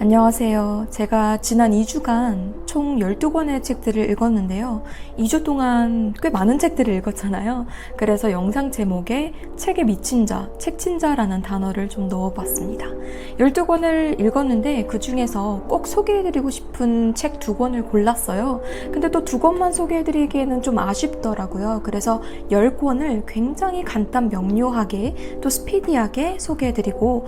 안녕하세요. 제가 지난 2주간 총 12권의 책들을 읽었는데요. 2주 동안 꽤 많은 책들을 읽었잖아요. 그래서 영상 제목에 책에 미친 자, 책친자라는 단어를 좀 넣어봤습니다. 12권을 읽었는데 그 중에서 꼭 소개해드리고 싶은 책 2권을 골랐어요. 근데 또 2권만 소개해드리기에는 좀 아쉽더라고요. 그래서 10권을 굉장히 간단 명료하게 또 스피디하게 소개해드리고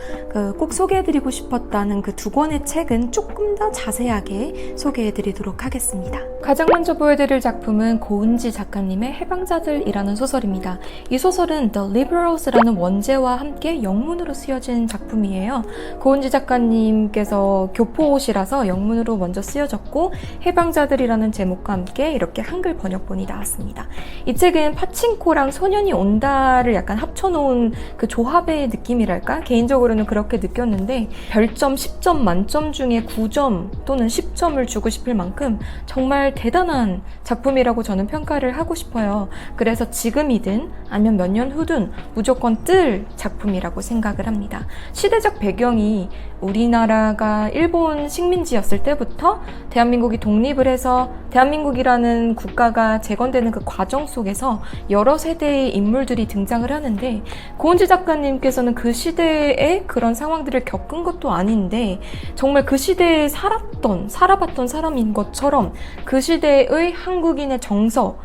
꼭 소개해드리고 싶었다는 그 2권의 책은 조금 더 자세하게 소개해드리도록 하겠습니다. 가장 먼저 보여드릴 작품은 고은지 작가님의 해방자들이라는 소설입니다. 이 소설은 The Liberals라는 원제와 함께 영문으로 쓰여진 작품이에요. 고은지 작가님께서 교포시라서 영문으로 먼저 쓰여졌고 해방자들이라는 제목과 함께 이렇게 한글 번역본이 나왔습니다. 이 책은 파친코랑 소년이 온다를 약간 합쳐놓은 그 조합의 느낌이랄까? 개인적으로는 그렇게 느꼈는데 별점 10점 만점 중에 9점 또는 10점을 주고 싶을 만큼 정말 대단한 작품이라고 저는 평가를 하고 싶어요. 그래서 지금이든 아니면 몇 년 후든 무조건 뜰 작품이라고 생각을 합니다. 시대적 배경이 우리나라가 일본 식민지였을 때부터 대한민국이 독립을 해서 대한민국이라는 국가가 재건되는 그 과정 속에서 여러 세대의 인물들이 등장을 하는데 고은지 작가님께서는 그 시대에 그런 상황들을 겪은 것도 아닌데 정말 그 시대에 살아봤던 사람인 것처럼 그 시대의 한국인의 정서,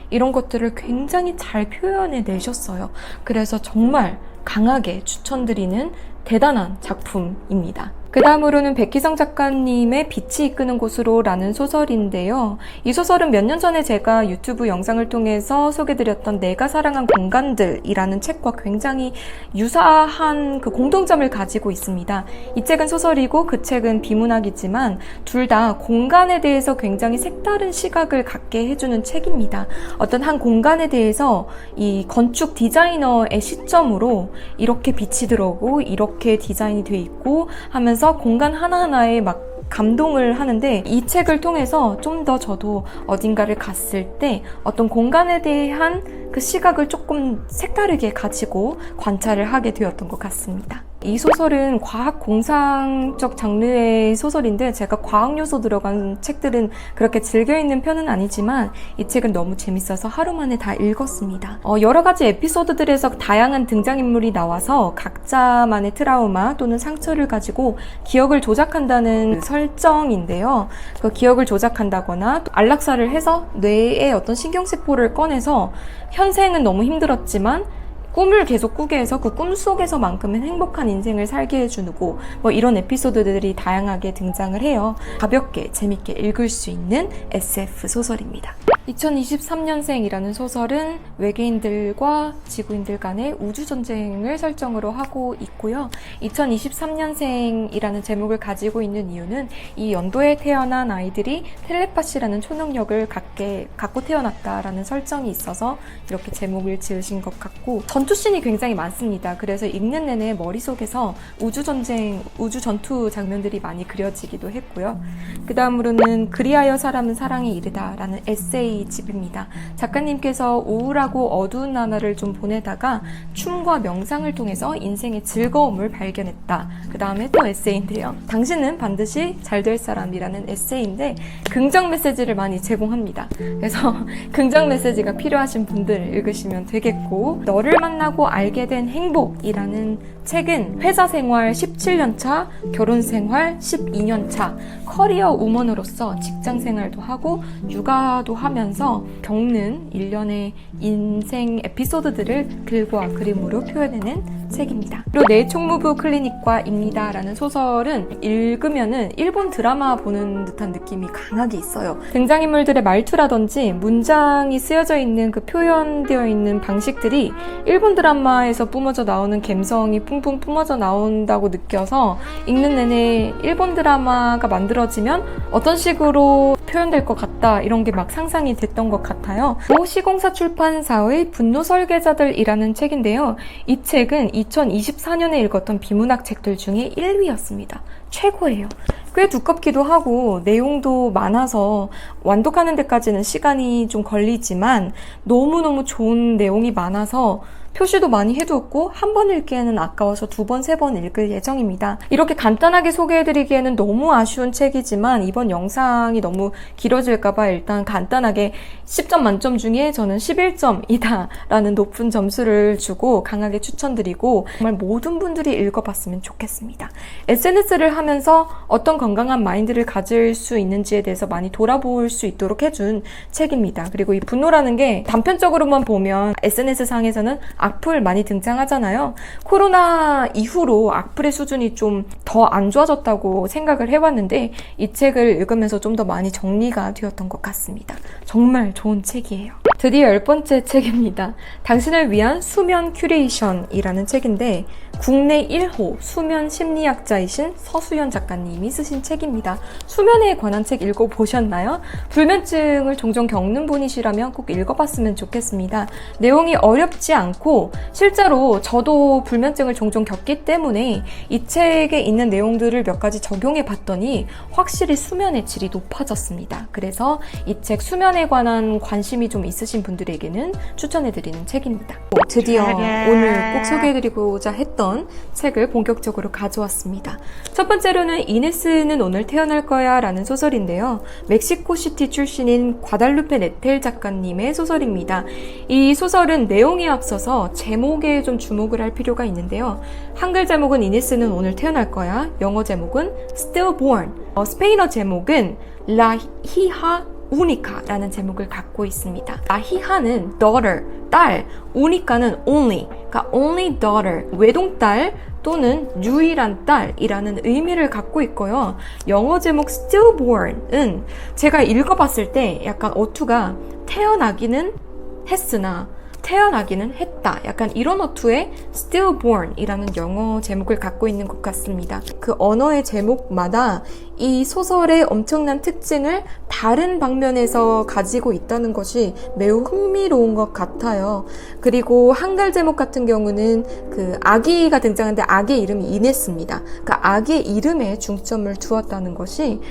이런 것들을 굉장히 잘 표현해 내셨어요. 그래서 정말 강하게 추천드리는 대단한 작품입니다. 그 다음으로는 백희성 작가님의 빛이 이끄는 곳으로 라는 소설인데요. 이 소설은 몇 년 전에 제가 유튜브 영상을 통해서 소개드렸던 내가 사랑한 공간들이라는 책과 굉장히 유사한 그 공통점을 가지고 있습니다. 이 책은 소설이고 그 책은 비문학이지만 둘 다 공간에 대해서 굉장히 색다른 시각을 갖게 해주는 책입니다. 어떤 한 공간에 대해서 이 건축 디자이너의 시점으로 이렇게 빛이 들어오고 이렇게 디자인이 돼 있고 하면서 공간 하나하나에 막 감동을 하는데 이 책을 통해서 좀 더 저도 어딘가를 갔을 때 어떤 공간에 대한 그 시각을 조금 색다르게 가지고 관찰을 하게 되었던 것 같습니다. 이 소설은 과학 공상적 장르의 소설인데 제가 과학 요소 들어간 책들은 그렇게 즐겨 읽는 편은 아니지만 이 책은 너무 재밌어서 하루 만에 다 읽었습니다. 여러 가지 에피소드들에서 다양한 등장인물이 나와서 각자만의 트라우마 또는 상처를 가지고 기억을 조작한다는 설정인데요. 그 기억을 조작한다거나 또 안락사를 해서 뇌의 어떤 신경세포를 꺼내서 현생은 너무 힘들었지만 꿈을 계속 꾸게 해서 그 꿈 속에서만큼은 행복한 인생을 살게 해주고 뭐 이런 에피소드들이 다양하게 등장을 해요. 가볍게 재밌게 읽을 수 있는 SF 소설입니다. 2023년생이라는 소설은 외계인들과 지구인들 간의 우주전쟁을 설정으로 하고 있고요. 2023년생이라는 제목을 가지고 있는 이유는 이 연도에 태어난 아이들이 텔레파시라는 초능력을 갖고 태어났다라는 설정이 있어서 이렇게 제목을 지으신 것 같고 전투씬이 굉장히 많습니다. 그래서 읽는 내내 머릿속에서 우주전쟁, 우주전투 장면들이 많이 그려지기도 했고요. 그 다음으로는 그리하여 사람은 사랑에 이르다라는 에세이 집입니다. 작가님께서 우울하고 어두운 나날을 좀 보내다가 춤과 명상을 통해서 인생의 즐거움을 발견했다. 그 다음에 또 에세이인데요. 당신은 반드시 잘 될 사람이라는 에세이인데 긍정 메시지를 많이 제공합니다. 그래서 긍정 메시지가 필요하신 분들 읽으시면 되겠고 너를 만나고 알게 된 행복이라는 책은 회사 생활 17년차, 결혼 생활 12년차, 커리어 우먼으로서 직장 생활도 하고 육아도 하면서 겪는 일련의 인생 에피소드들을 글과 그림으로 표현해낸 책입니다. 그리고 내 총무부 클리닉과입니다 라는 소설은 읽으면은 일본 드라마 보는 듯한 느낌이 강하게 있어요. 등장인물들의 말투라든지 문장이 쓰여져 있는 그 표현되어 있는 방식들이 일본 드라마에서 뿜어져 나오는 감성이 뿜뿜 뿜어져 나온다고 느껴서 읽는 내내 일본 드라마가 만들어지면 어떤 식으로 표현될 것 같다 이런 게 막 상상이 됐던 것 같아요. 시공사 출판사의 분노 설계자들이라는 책인데요. 이 책은 2024년에 읽었던 비문학 책들 중에 1위였습니다. 최고예요. 꽤 두껍기도 하고 내용도 많아서 완독하는 데까지는 시간이 좀 걸리지만 너무너무 좋은 내용이 많아서 표시도 많이 해두었고 한 번 읽기에는 아까워서 2번, 3번 읽을 예정입니다. 이렇게 간단하게 소개해드리기에는 너무 아쉬운 책이지만 이번 영상이 너무 길어질까봐 일단 간단하게 10점 만점 중에 저는 11점이다 라는 높은 점수를 주고 강하게 추천드리고 정말 모든 분들이 읽어봤으면 좋겠습니다. SNS를 하면서 어떤 건강한 마인드를 가질 수 있는지에 대해서 많이 돌아볼 수 있도록 해준 책입니다. 그리고 이 분노라는 게 단편적으로만 보면 SNS상에서는 악플 많이 등장하잖아요. 코로나 이후로 악플의 수준이 좀 더 안 좋아졌다고 생각을 해왔는데 이 책을 읽으면서 좀 더 많이 정리가 되었던 것 같습니다. 정말 좋은 책이에요. 드디어 10번째 책입니다. 당신을 위한 수면 큐레이션이라는 책인데 국내 1호 수면 심리학자이신 서수연 작가님이 쓰신 책입니다. 수면에 관한 책 읽어보셨나요? 불면증을 종종 겪는 분이시라면 꼭 읽어봤으면 좋겠습니다. 내용이 어렵지 않고 실제로 저도 불면증을 종종 겪기 때문에 이 책에 있는 내용들을 몇 가지 적용해 봤더니 확실히 수면의 질이 높아졌습니다. 그래서 이 책 수면에 관한 관심이 좀 있으신 분들에게는 추천해드리는 책입니다. 드디어 오늘 꼭 소개해드리고자 했던 책을 본격적으로 가져왔습니다. 첫 번째로는 이네스는 오늘 태어날 거야 라는 소설인데요. 멕시코시티 출신인 과달루페 네텔 작가님의 소설입니다. 이 소설은 내용에 앞서서 제목에 좀 주목을 할 필요가 있는데요. 한글 제목은 이네스는 오늘 태어날 거야, 영어 제목은 Stillborn, 스페인어 제목은 La hija única라는 제목을 갖고 있습니다. 라히하는 daughter, 딸, única는 only, 그러니까 only daughter, 외동딸 또는 유일한 딸이라는 의미를 갖고 있고요. 영어 제목 stillborn은 제가 읽어봤을 때 약간 어투가 태어나기는 했으나 태어나기는 했다. 약간 이런 어투의 stillborn이라는 영어 제목을 갖고 있는 것 같습니다. 그 언어의 제목마다 이 소설의 엄청난 특징을 다른 방면에서 가지고 있다는 것이 매우 흥미로운 것 같아요. 그리고 한글 제목 같은 경우는 그 아기가 등장하는데 아기의 이름이 이네스입니다. 그 아기의 이름에 중점을 두었다는 것이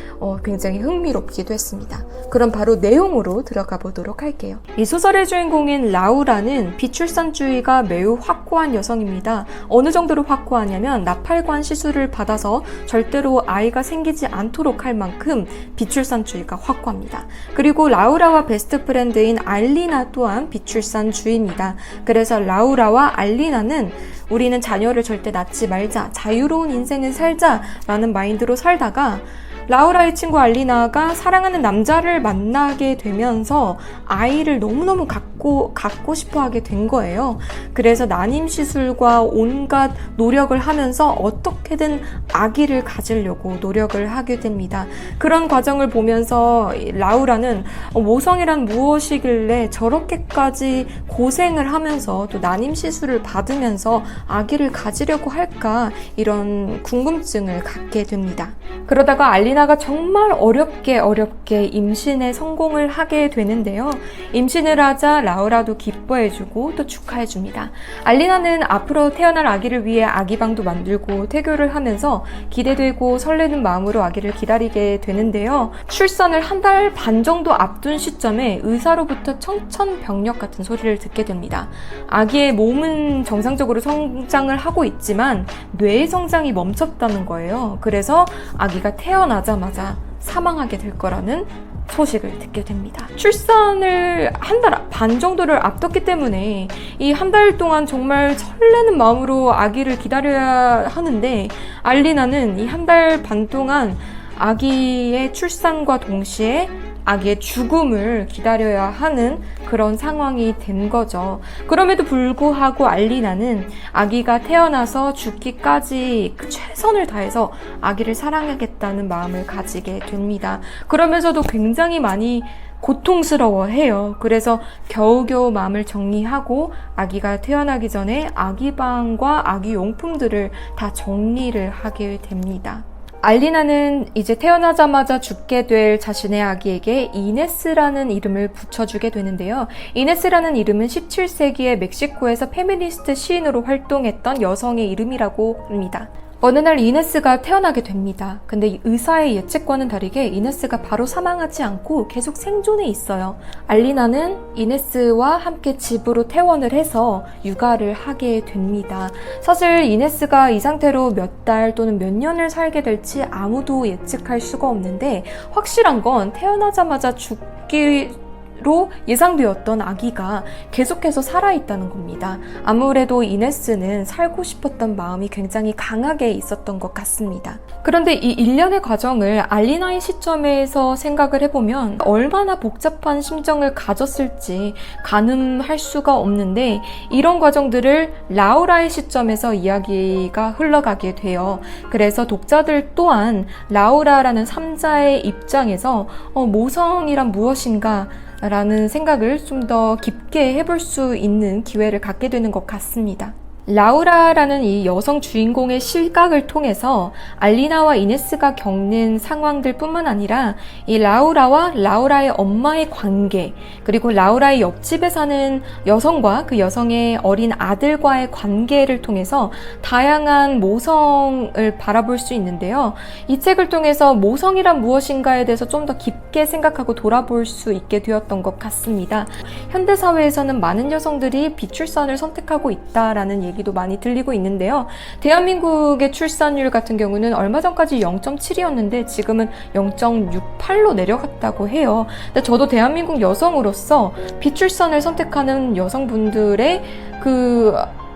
굉장히 흥미롭기도 했습니다. 그럼 바로 내용으로 들어가 보도록 할게요. 이 소설의 주인공인 라우라는 비출산주의가 매우 확고한 여성입니다. 어느 정도로 확고하냐면 나팔관 시술을 받아서 절대로 아이가 생기지 않도록 할 만큼 비출산주의가 확고합니다. 그리고 라우라와 베스트 프렌드인 알리나 또한 비출산주의입니다. 그래서 라우라와 알리나는 우리는 자녀를 절대 낳지 말자, 자유로운 인생을 살자 라는 마인드로 살다가 라우라의 친구 알리나가 사랑하는 남자를 만나게 되면서 아이를 너무너무 갖고 싶어 하게 된 거예요. 그래서 난임 시술과 온갖 노력을 하면서 어떻게든 아기를 가지려고 노력을 하게 됩니다. 그런 과정을 보면서 라우라는 모성이란 무엇이길래 저렇게까지 고생을 하면서 또 난임 시술을 받으면서 아기를 가지려고 할까 이런 궁금증을 갖게 됩니다. 그러다가 알리나가 정말 어렵게 임신에 성공을 하게 되는데요. 임신을 하자 라우라도 기뻐해주고 또 축하해줍니다. 알리나는 앞으로 태어날 아기를 위해 아기방도 만들고 태교를 하면서 기대되고 설레는 마음으로 아기를 기다리게 되는데요. 출산을 1달 반 정도 앞둔 시점에 의사로부터 청천벽력 같은 소리를 듣게 됩니다. 아기의 몸은 정상적으로 성장을 하고 있지만 뇌의 성장이 멈췄다는 거예요. 그래서 아기가 태어나자마자 사망하게 될 거라는 소식을 듣게 됩니다. 출산을 1달 반 정도를 앞뒀기 때문에 이 1달 동안 정말 설레는 마음으로 아기를 기다려야 하는데 알리나는 이 1달 반 동안 아기의 출산과 동시에 아기의 죽음을 기다려야 하는 그런 상황이 된 거죠. 그럼에도 불구하고 알리나는 아기가 태어나서 죽기까지 최선을 다해서 아기를 사랑하겠다는 마음을 가지게 됩니다. 그러면서도 굉장히 많이 고통스러워해요. 그래서 겨우겨우 마음을 정리하고 아기가 태어나기 전에 아기방과 아기용품들을 다 정리를 하게 됩니다. 알리나는 이제 태어나자마자 죽게 될 자신의 아기에게 이네스라는 이름을 붙여주게 되는데요. 이네스라는 이름은 17세기에 멕시코에서 페미니스트 시인으로 활동했던 여성의 이름이라고 합니다. 어느 날 이네스가 태어나게 됩니다. 근데 의사의 예측과는 다르게 이네스가 바로 사망하지 않고 계속 생존해 있어요. 알리나는 이네스와 함께 집으로 퇴원을 해서 육아를 하게 됩니다. 사실 이네스가 이 상태로 몇 달 또는 몇 년을 살게 될지 아무도 예측할 수가 없는데, 확실한 건 태어나자마자 로 예상되었던 아기가 계속해서 살아있다는 겁니다. 아무래도 이네스는 살고 싶었던 마음이 굉장히 강하게 있었던 것 같습니다. 그런데 이 일련의 과정을 알리나의 시점에서 생각을 해보면 얼마나 복잡한 심정을 가졌을지 가늠할 수가 없는데, 이런 과정들을 라우라의 시점에서 이야기가 흘러가게 돼요. 그래서 독자들 또한 라우라라는 3자의 입장에서 모성이란 무엇인가 라는 생각을 좀 더 깊게 해볼 수 있는 기회를 갖게 되는 것 같습니다. 라우라라는 이 여성 주인공의 시각을 통해서 알리나와 이네스가 겪는 상황들 뿐만 아니라 이 라우라와 라우라의 엄마의 관계, 그리고 라우라의 옆집에 사는 여성과 그 여성의 어린 아들과의 관계를 통해서 다양한 모성을 바라볼 수 있는데요. 이 책을 통해서 모성이란 무엇인가에 대해서 좀 더 깊게 생각하고 돌아볼 수 있게 되었던 것 같습니다. 현대사회에서는 많은 여성들이 비출산을 선택하고 있다라는 얘기도 많이 들리고 있는데요. 대한민국의 출산율 같은 경우는 얼마 전까지 0.7이었는데 지금은 0.68로 내려갔다고 해요. 근데 저도 대한민국 여성으로서 비출산을 선택하는 여성분들의 그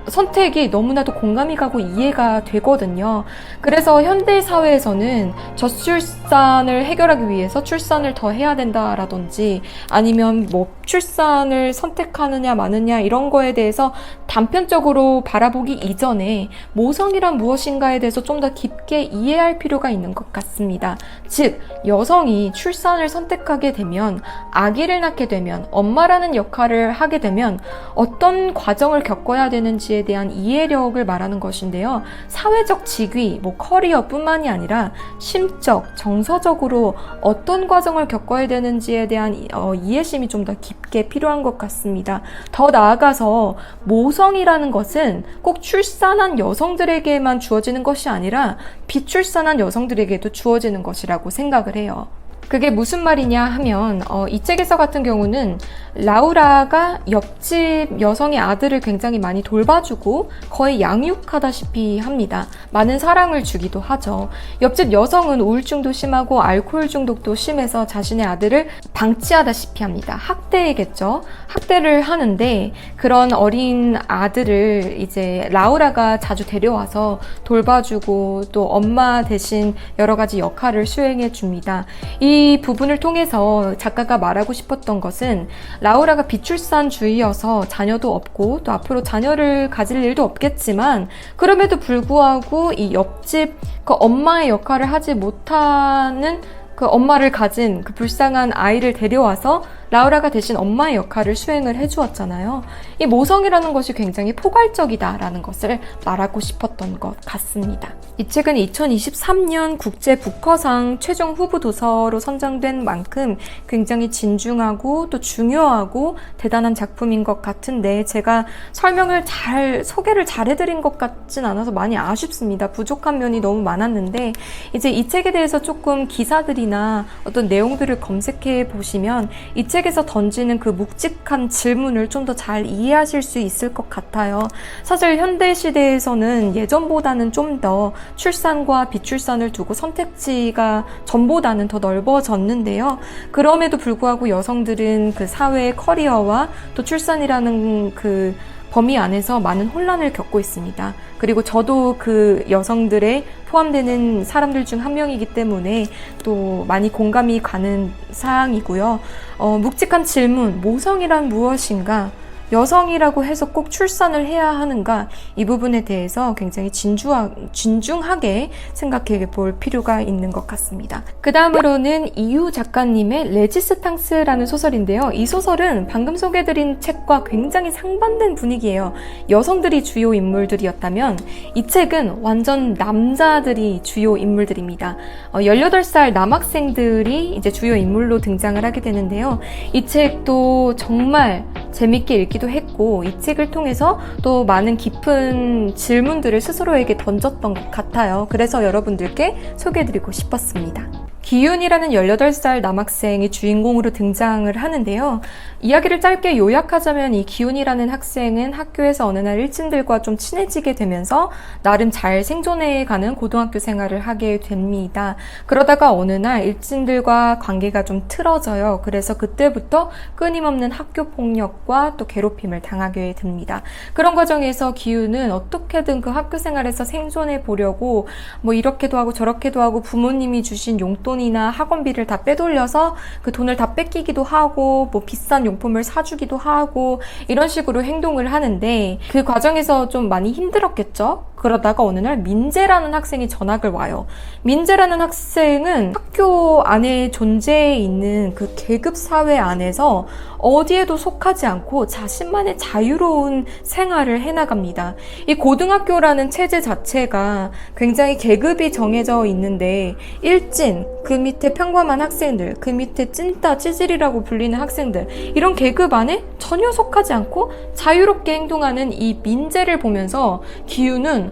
선택이 너무나도 공감이 가고 이해가 되거든요. 그래서 현대 사회에서는 저출산을 해결하기 위해서 출산을 더 해야 된다라든지, 아니면 뭐 출산을 선택하느냐 마느냐 이런 거에 대해서 단편적으로 바라보기 이전에 모성이란 무엇인가에 대해서 좀 더 깊게 이해할 필요가 있는 것 같습니다. 즉, 여성이 출산을 선택하게 되면, 아기를 낳게 되면, 엄마라는 역할을 하게 되면 어떤 과정을 겪어야 되는지에 대한 이해력을 말하는 것인데요. 사회적 직위, 커리어뿐만이 아니라 심적, 정서적으로 어떤 과정을 겪어야 되는지에 대한 이해심이 좀 더 깊게 필요한 것 같습니다. 더 나아가서 모성이라는 것은 꼭 출산한 여성들에게만 주어지는 것이 아니라 비출산한 여성들에게도 주어지는 것이라고 생각을 해요. 그게 무슨 말이냐 하면 이 책에서 같은 경우는 라우라가 옆집 여성의 아들을 굉장히 많이 돌봐주고 거의 양육하다시피 합니다. 많은 사랑을 주기도 하죠. 옆집 여성은 우울증도 심하고 알코올 중독도 심해서 자신의 아들을 방치하다시피 합니다. 학대겠죠. 학대를 하는데 그런 어린 아들을 이제 라우라가 자주 데려와서 돌봐주고 또 엄마 대신 여러 가지 역할을 수행해 줍니다. 이 부분을 통해서 작가가 말하고 싶었던 것은 라우라가 비출산주의여서 자녀도 없고 또 앞으로 자녀를 가질 일도 없겠지만, 그럼에도 불구하고 이 옆집 그 엄마의 역할을 하지 못하는 그 엄마를 가진 그 불쌍한 아이를 데려와서 라우라가 대신 엄마의 역할을 수행을 해주었잖아요. 이 모성이라는 것이 굉장히 포괄적이다라는 것을 말하고 싶었던 것 같습니다. 이 책은 2023년 국제 부커상 최종 후보 도서로 선정된 만큼 굉장히 진중하고 또 중요하고 대단한 작품인 것 같은데, 제가 소개를 잘 해드린 것 같진 않아서 많이 아쉽습니다. 부족한 면이 너무 많았는데, 이제 이 책에 대해서 조금 기사들이나 어떤 내용들을 검색해 보시면 이 책에서 던지는 그 묵직한 질문을 좀 더 잘 이해하실 수 있을 것 같아요. 사실 현대 시대에서는 예전보다는 좀 더 출산과 비출산을 두고 선택지가 전보다는 더 넓어졌는데요. 그럼에도 불구하고 여성들은 그 사회의 커리어와 또 출산이라는 그 범위 안에서 많은 혼란을 겪고 있습니다. 그리고 저도 그 여성들에 포함되는 사람들 중 한 명이기 때문에 또 많이 공감이 가는 사항이고요. 묵직한 질문, 모성이란 무엇인가? 여성이라고 해서 꼭 출산을 해야 하는가? 이 부분에 대해서 굉장히 진중하게 생각해 볼 필요가 있는 것 같습니다. 그 다음으로는 이유 작가님의 레지스탕스라는 소설인데요. 이 소설은 방금 소개해드린 책과 굉장히 상반된 분위기예요. 여성들이 주요 인물들이었다면 이 책은 완전 남자들이 주요 인물들입니다. 18살 남학생들이 이제 주요 인물로 등장을 하게 되는데요. 이 책도 정말 재밌게 읽기도 했고 이 책을 통해서 또 많은 깊은 질문들을 스스로에게 던졌던 것 같아요. 그래서 여러분들께 소개해드리고 싶었습니다. 기윤이라는 18살 남학생이 주인공으로 등장을 하는데요. 이야기를 짧게 요약하자면 이 기윤이라는 학생은 학교에서 어느 날 일진들과 좀 친해지게 되면서 나름 잘 생존해가는 고등학교 생활을 하게 됩니다. 그러다가 어느 날 일진들과 관계가 좀 틀어져요. 그래서 그때부터 끊임없는 학교 폭력과 또 괴롭힘을 당하게 됩니다. 그런 과정에서 기윤은 어떻게든 그 학교 생활에서 생존해 보려고 뭐 이렇게도 하고 저렇게도 하고 부모님이 주신 용돈이나 학원비를 다 빼돌려서 그 돈을 다 뺏기기도 하고 뭐 비싼 용품을 사주기도 하고 이런 식으로 행동을 하는데 그 과정에서 좀 많이 힘들었겠죠? 그러다가 어느 날 민재라는 학생이 전학을 와요. 민재라는 학생은 학교 안에 존재해 있는 그 계급 사회 안에서 어디에도 속하지 않고 자신만의 자유로운 생활을 해나갑니다. 이 고등학교라는 체제 자체가 굉장히 계급이 정해져 있는데 일진, 그 밑에 평범한 학생들, 그 밑에 찐따, 찌질이라고 불리는 학생들 이런 계급 안에 전혀 속하지 않고 자유롭게 행동하는 이 민재를 보면서 기윤은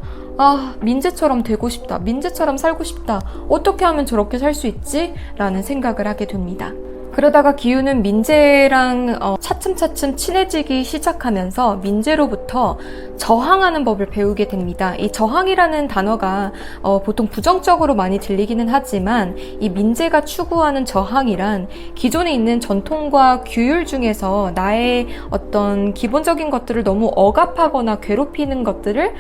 민재처럼 되고 싶다. 민재처럼 살고 싶다. 어떻게 하면 저렇게 살 수 있지? 라는 생각을 하게 됩니다. 그러다가 기윤은 민재랑 차츰차츰 친해지기 시작하면서 민재로부터 저항하는 법을 배우게 됩니다. 이 저항이라는 단어가 보통 부정적으로 많이 들리기는 하지만 이 민재가 추구하는 저항이란 기존에 있는 전통과 규율 중에서 나의 어떤 기본적인 것들을 너무 억압하거나 괴롭히는 것들을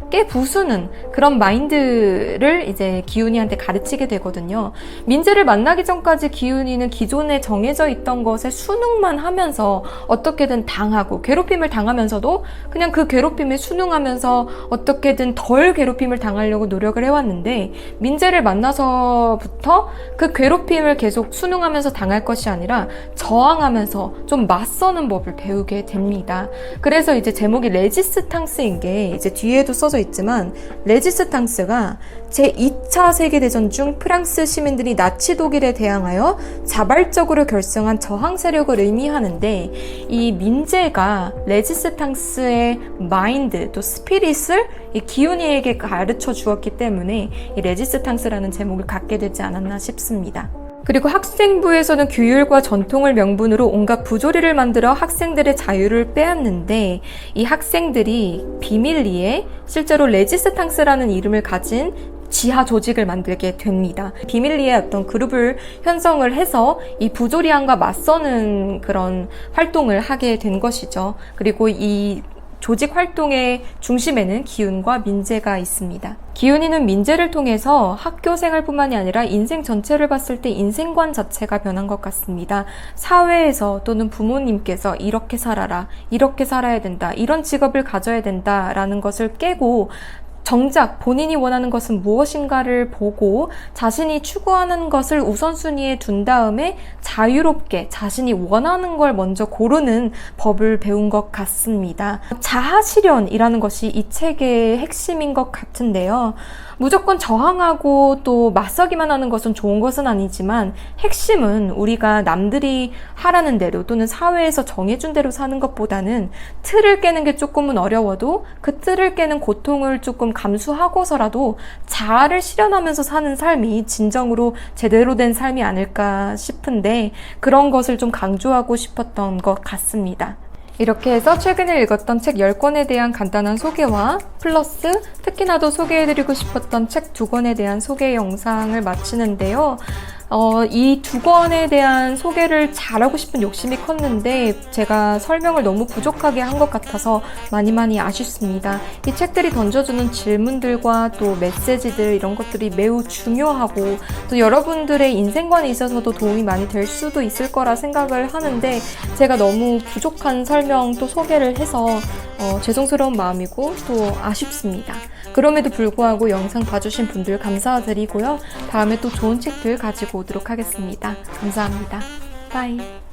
깨부수는 그런 마인드를 이제 기훈이한테 가르치게 되거든요. 민재를 만나기 전까지 기훈이는 기존에 정해져 있던 것에 순응만 하면서 어떻게든 당하고 괴롭힘을 당하면서도 그냥 그 괴롭힘에 순응하면서 어떻게든 덜 괴롭힘을 당하려고 노력을 해왔는데 민재를 만나서부터 그 괴롭힘을 계속 순응하면서 당할 것이 아니라 저항하면서 좀 맞서는 법을 배우게 됩니다. 그래서 이제 제목이 레지스탕스인 게 이제 뒤에도 써져 있지만 레지스탕스가 제2차 세계대전 중 프랑스 시민들이 나치 독일에 대항하여 자발적으로 결성한 저항 세력을 의미하는데 이 민재가 레지스탕스의 마인드 또 스피릿을 이 기훈이에게 가르쳐 주었기 때문에 이 레지스탕스라는 제목을 갖게 되지 않았나 싶습니다. 그리고 학생부에서는 규율과 전통을 명분으로 온갖 부조리를 만들어 학생들의 자유를 빼앗는데 이 학생들이 비밀리에 실제로 레지스탕스라는 이름을 가진 지하 조직을 만들게 됩니다. 비밀리에 어떤 그룹을 형성을 해서 이 부조리함과 맞서는 그런 활동을 하게 된 것이죠. 그리고 이 조직 활동의 중심에는 기훈과 민재가 있습니다. 기훈이는 민재를 통해서 학교 생활뿐만이 아니라 인생 전체를 봤을 때 인생관 자체가 변한 것 같습니다. 사회에서 또는 부모님께서 이렇게 살아라, 이렇게 살아야 된다, 이런 직업을 가져야 된다라는 것을 깨고 정작 본인이 원하는 것은 무엇인가를 보고 자신이 추구하는 것을 우선순위에 둔 다음에 자유롭게 자신이 원하는 걸 먼저 고르는 법을 배운 것 같습니다. 자아실현이라는 것이 이 책의 핵심인 것 같은데요. 무조건 저항하고 또 맞서기만 하는 것은 좋은 것은 아니지만 핵심은 우리가 남들이 하라는 대로 또는 사회에서 정해준 대로 사는 것보다는 틀을 깨는 게 조금은 어려워도 그 틀을 깨는 고통을 조금 감수하고서라도 자아를 실현하면서 사는 삶이 진정으로 제대로 된 삶이 아닐까 싶은데 그런 것을 좀 강조하고 싶었던 것 같습니다. 이렇게 해서 최근에 읽었던 책 10권에 대한 간단한 소개와 플러스 특히나도 소개해드리고 싶었던 책 2권에 대한 소개 영상을 마치는데요. 이 2권에 대한 소개를 잘하고 싶은 욕심이 컸는데 제가 설명을 너무 부족하게 한 것 같아서 많이 아쉽습니다. 이 책들이 던져주는 질문들과 또 메시지들 이런 것들이 매우 중요하고 또 여러분들의 인생관에 있어서도 도움이 많이 될 수도 있을 거라 생각을 하는데 제가 너무 부족한 설명 또 소개를 해서 죄송스러운 마음이고 또 아쉽습니다. 그럼에도 불구하고 영상 봐주신 분들 감사드리고요. 다음에 또 좋은 책들 가지고 오도록 하겠습니다. 감사합니다. 바이.